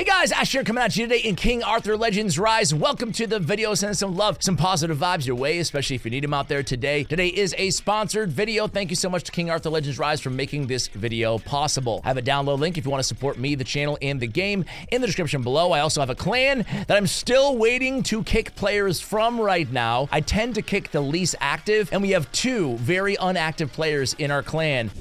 Hey guys, Ash here coming at you today in King Athur Legends Rise. Welcome to the video. Send some love, some positive vibes your way, especially if you need them out there today. Today is a sponsored video. Thank you so much to King Athur Legends Rise for making this video possible. I have a download link if you want to support me, the channel, and the game in the description below. I also have a clan that I'm still waiting to kick players from right now. I tend to kick the least active, and we have two very unactive players in our clan.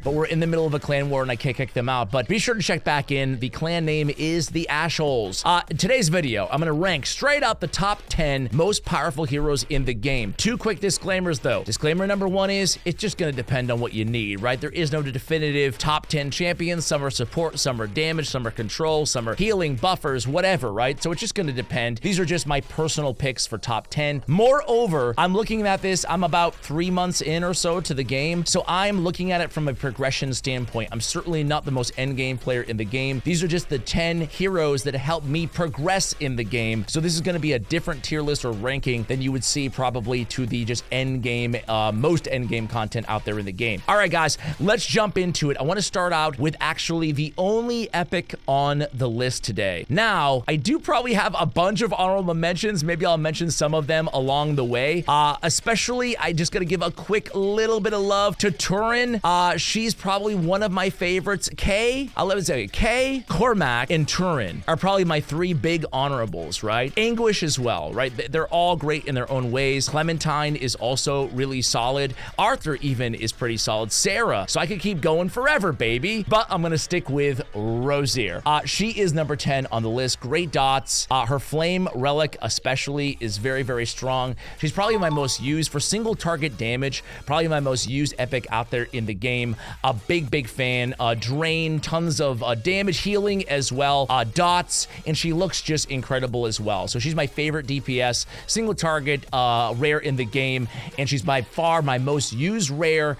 But we're in the middle of a clan war and I can't kick them out. But be sure to check back in. The clan name is the Ashholes. Today's video, I'm gonna rank straight up the top 10 most powerful heroes in the game. Two quick disclaimers though. Disclaimer number one is, it's just gonna depend on what you need, right? There is no definitive top 10 champions. Some are support, some are damage, some are control, some are healing, buffers, whatever, right? So it's just gonna depend. These are just my personal picks for top 10. Moreover, I'm looking at this, I'm about 3 months in or so to the game. So I'm looking at it from a progression standpoint. I'm certainly not the most endgame player in the game. These are just the 10 heroes that help me progress in the game. So this is going to be a different tier list or ranking than you would see probably to the just endgame, most endgame content out there in the game. All right, guys, let's jump into it. I want to start out with actually the only epic on the list today. Now, I do probably have a bunch of honorable mentions. Maybe I'll mention some of them along the way. Especially, I just got to give a quick little bit of love to Turin. She's probably one of my favorites. Let me say Kay, Cormac, and Turin are probably my three big honorables, right? Anguish as well, right? They're all great in their own ways. Clementine is also really solid. Arthur even is pretty solid. Sarah, so I could keep going forever, baby. But I'm gonna stick with Rosier. She is number 10 on the list. Great dots. Her flame relic especially is very, very strong. She's probably my most used for single target damage. Probably my most used epic out there in the game. A big fan. Drain, tons of damage, healing as well. Dots, and she looks just incredible as well. So she's my favorite DPS, single target rare in the game, and she's by far my most used rare,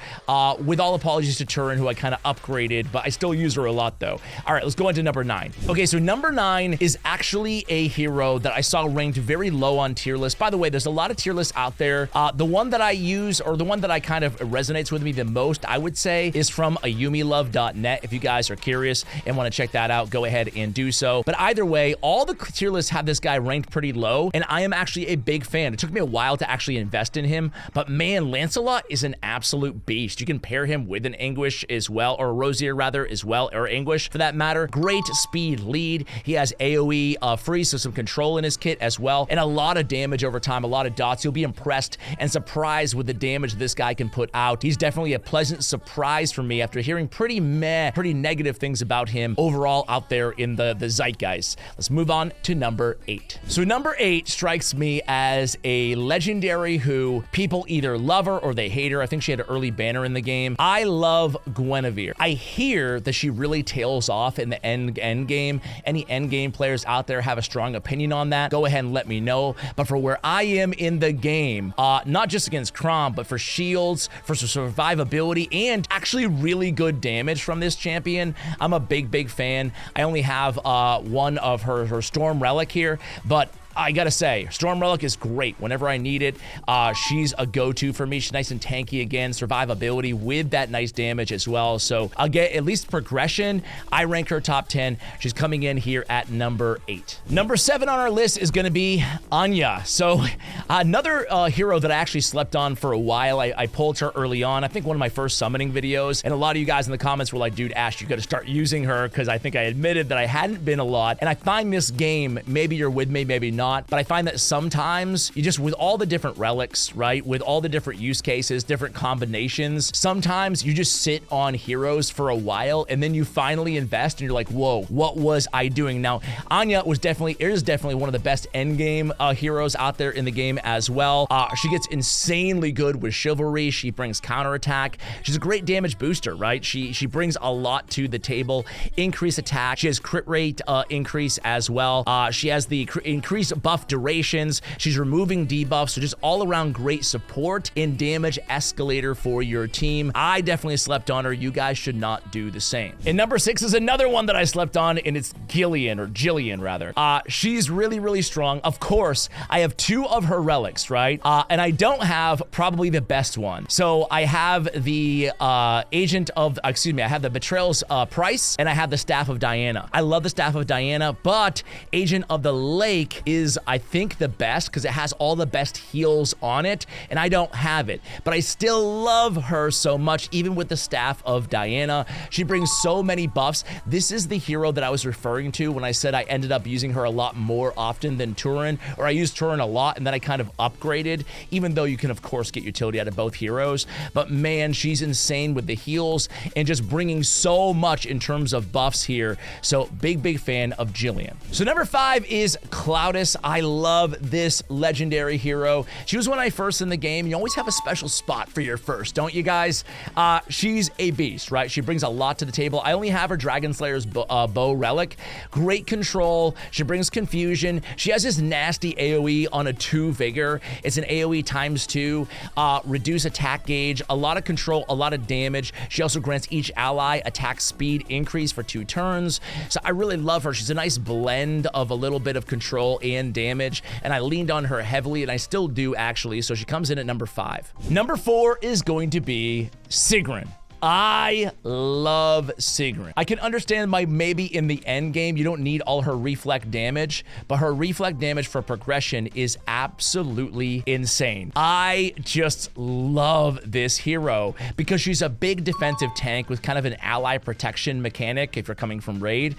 with all apologies to Turin, who I kind of upgraded, but I still use her a lot though. All right, let's go into number 9. Okay, so number 9 is actually a hero that I saw ranked very low on tier list. By the way, there's a lot of tier lists out there. The one that I use, or the one that I kind of resonates with me the most, I would say, is from ayumilove.net. If you guys are curious and want to check that out, go ahead and do so. But either way, all the tier lists have this guy ranked pretty low, and I am actually a big fan. It took me a while to actually invest in him, but man, Lancelot is an absolute beast. You can pair him with an Anguish as well, or Rosier rather as well, or Anguish for that matter. Great speed lead. He has AoE free, so some control in his kit as well, and a lot of damage over time, a lot of dots. You'll be impressed and surprised with the damage this guy can put out. He's definitely a pleasant surprise for me after hearing pretty negative things about him overall out there in the zeitgeist. Let's move on to number 8. So number 8 strikes me as a legendary who people either love her or they hate her. I think she had an early banner in the game. I love Guinevere. I hear that she really tails off in the end game. Any end game players out there have a strong opinion on that, go ahead and let me know. But for where I am in the game, not just against Crom, but for shields, for survivability, and actually really good damage from this champion, I'm a big fan. I only have one of her Storm Relic here, but I gotta say, Storm Relic is great whenever I need it. She's a go-to for me. She's nice and tanky again, survivability with that nice damage as well. So I'll get at least progression. I rank her top 10. She's coming in here at number 8. Number 7 on our list is gonna be Anya. So another hero that I actually slept on for a while. I pulled her early on. I think one of my first summoning videos, and a lot of you guys in the comments were like, dude, Ash, you gotta start using her, because I think I admitted that I hadn't been a lot. And I find this game, maybe you're with me, maybe not, but I find that sometimes you just, with all the different relics, right, with all the different use cases, different combinations, sometimes you just sit on heroes for a while and then you finally invest and you're like, whoa, what was I doing? Now, Anya is definitely one of the best endgame heroes out there in the game as well. She gets insanely good with chivalry. She brings counterattack. She's a great damage booster, right? She brings a lot to the table. Increase attack. She has crit rate increase as well. She has the increase buff durations. She's removing debuffs, so just all around great support and damage escalator for your team. I definitely slept on her. You guys should not do the same. And number 6 is another one that I slept on, and it's Gillian, or Gillian rather. She's really, really strong. Of course, I have 2 of her relics, right? And I don't have probably the best one. So I have the I have the Betrayal's Price, and I have the Staff of Diana. I love the Staff of Diana, but Agent of the Lake is, I think, the best because it has all the best heals on it, and I don't have it. But I still love her so much, even with the Staff of Diana. She brings so many buffs. This is the hero that I was referring to when I said I ended up using her a lot more often than Turin, or I used Turin a lot and then I kind of upgraded, even though you can of course get utility out of both heroes. But man, she's insane with the heals and just bringing so much in terms of buffs here. So big fan of Gillian. So number 5 is Claudas. I love this legendary hero. She was when I first in the game. You always have a special spot for your first, don't you guys? She's a beast, right? She brings a lot to the table. I only have her Dragon Slayer's bow relic. Great control. She brings confusion. She has this nasty AoE on a 2 vigor. It's an AoE ×2. Reduce attack gauge. A lot of control, a lot of damage. She also grants each ally attack speed increase for 2 turns. So I really love her. She's a nice blend of a little bit of control and damage, and I leaned on her heavily, and I still do actually, so she comes in at number 5. Number 4 is going to be Sigrun. I love Sigrun. I can understand why maybe in the end game you don't need all her reflect damage, but her reflect damage for progression is absolutely insane. I just love this hero because she's a big defensive tank with kind of an ally protection mechanic if you're coming from raid,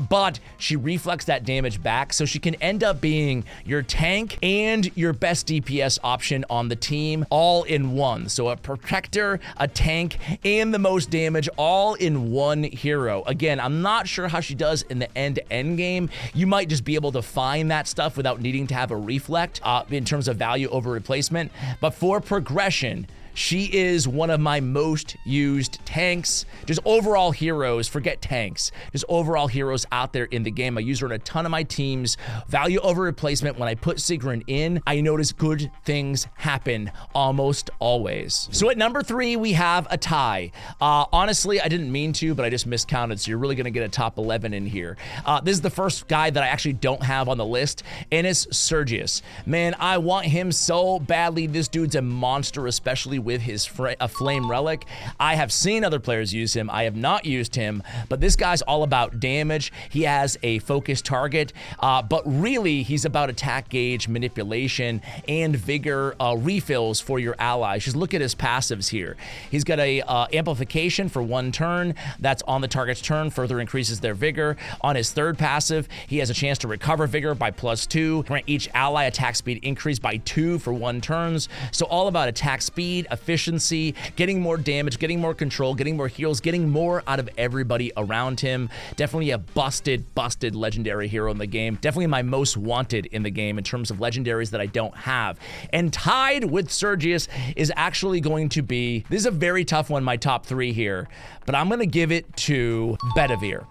but she reflects that damage back, so she can end up being your tank and your best DPS option on the team all in one. So a protector, a tank, and the most damage all in one hero. Again, I'm not sure how she does in the end-to-end game. You might just be able to find that stuff without needing to have a reflect in terms of value over replacement. But for progression, she is one of my most used tanks. Just overall heroes, forget tanks. Just overall heroes out there in the game. I use her in a ton of my teams. Value over replacement, when I put Sigrun in, I notice good things happen almost always. So at number 3, we have a tie. Honestly, I didn't mean to, but I just miscounted, so you're really gonna get a top 11 in here. This is the first guy that I actually don't have on the list, and it's Sergius. Man, I want him so badly. This dude's a monster, especially with his flame relic. I have seen other players use him. I have not used him, but this guy's all about damage. He has a focused target, but really he's about attack gauge manipulation and vigor refills for your allies. Just look at his passives here. He's got a amplification for 1 turn. That's on the target's turn, further increases their vigor. On his 3rd passive, he has a chance to recover vigor by +2. Grant each ally attack speed increase by 2 for 1 turns. So all about attack speed, efficiency, getting more damage, getting more control, getting more heals, getting more out of everybody around him. Definitely a busted legendary hero in the game. Definitely my most wanted in the game in terms of legendaries that I don't have. And tied with Sergius is actually going to be, this is a very tough one, my top 3 here, but I'm gonna give it to Bedivere.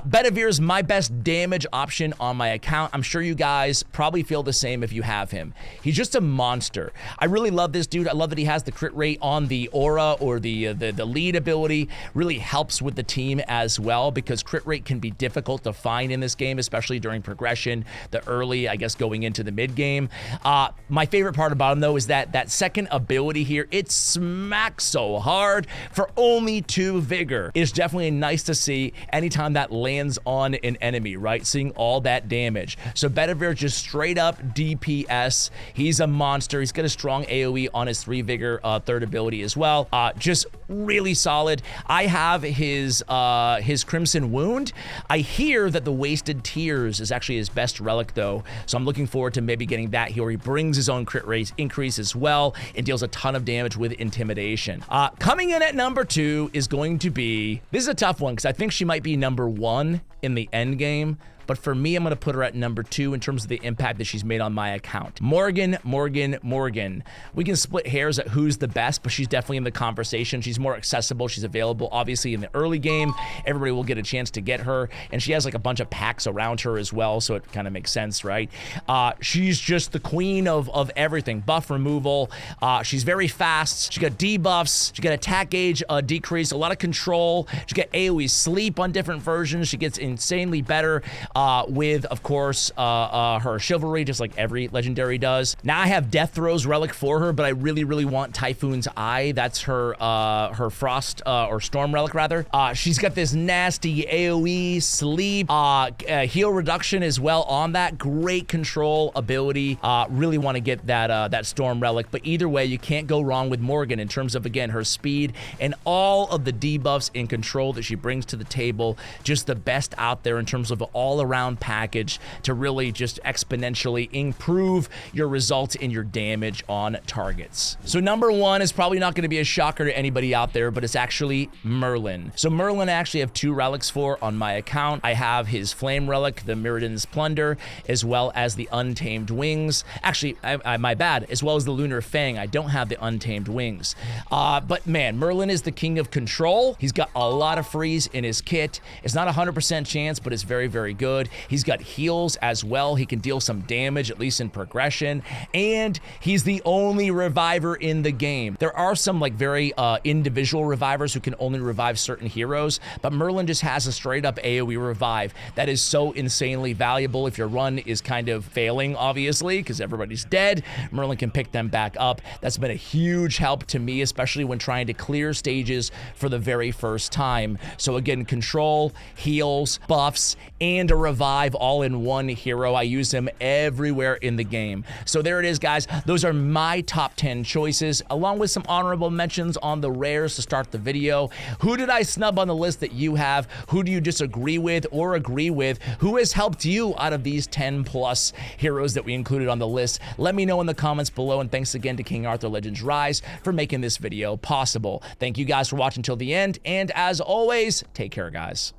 Bedivere is my best damage option on my account. I'm sure you guys probably feel the same if you have him. He's just a monster. I really love this dude. I love that he has the crit rate on the aura, or the lead ability. Really helps with the team as well, because crit rate can be difficult to find in this game, especially during progression, the early, I guess, going into the mid game. My favorite part about him though is that second ability here, it smacks so hard for only 2 vigor. It's definitely nice to see anytime that lands on an enemy, right? Seeing all that damage. So Bedivere just straight up DPS. He's a monster. He's got a strong AoE on his 3 vigor 3rd ability as well. Just really solid. I have his Crimson Wound. I hear that the Wasted Tears is actually his best relic though, so I'm looking forward to maybe getting that here. He brings his own crit rate increase as well and deals a ton of damage with Intimidation. Coming in at number 2 is going to be, this is a tough one because I think she might be number 1 in the end game, but for me, I'm going to put her at number 2 in terms of the impact that she's made on my account. Morgan. We can split hairs at who's the best, but she's definitely in the conversation. She's more accessible. She's available, obviously, in the early game. Everybody will get a chance to get her, and she has like a bunch of packs around her as well, so it kind of makes sense, right? She's just the queen of everything. Buff removal. She's very fast. She got debuffs. She got attack gauge decrease, a lot of control. She got AoE sleep on different versions. She gets insanely better with, of course, her chivalry, just like every legendary does. Now I have Death Throws relic for her, but I really want Typhoon's Eye. That's her frost or storm relic rather. She's got this nasty AoE sleep, heal reduction as well on that. Great control ability. Really want to get that storm relic, but either way, you can't go wrong with Morgan in terms of, again, her speed and all of the debuffs and control that she brings to the table. Just the best out there in terms of an all-around package to really just exponentially improve your results in your damage on targets. So number 1 is probably not going to be a shocker to anybody out there, but it's actually Merlin. So Merlin I actually have 2 relics for on my account. I have his flame relic, the Mirrodin's Plunder, as well as the Untamed Wings. Actually, my bad, as well as the Lunar Fang. I don't have the Untamed Wings. But man, Merlin is the king of control. He's got a lot of freeze in his kit. It's not a 100% chance, but it's very good. He's got heals as well. He can deal some damage, at least in progression. And he's the only reviver in the game. There are some like very individual revivers who can only revive certain heroes, but Merlin just has a straight up AoE revive that is so insanely valuable. If your run is kind of failing, obviously, because everybody's dead, Merlin can pick them back up. That's been a huge help to me, especially when trying to clear stages for the very first time. So again, control, heals, buffs, and a revive all in one hero. I use him everywhere in the game. So there it is, guys. Those are my top 10 choices, along with some honorable mentions on the rares to start the video. Who did I snub on the list that you have? Who do you disagree with or agree with? Who has helped you out of these 10 plus heroes that we included on the list? Let me know in the comments below, and thanks again to King Athur Legends Rise for making this video possible. Thank you guys for watching till the end, and as always, take care, guys.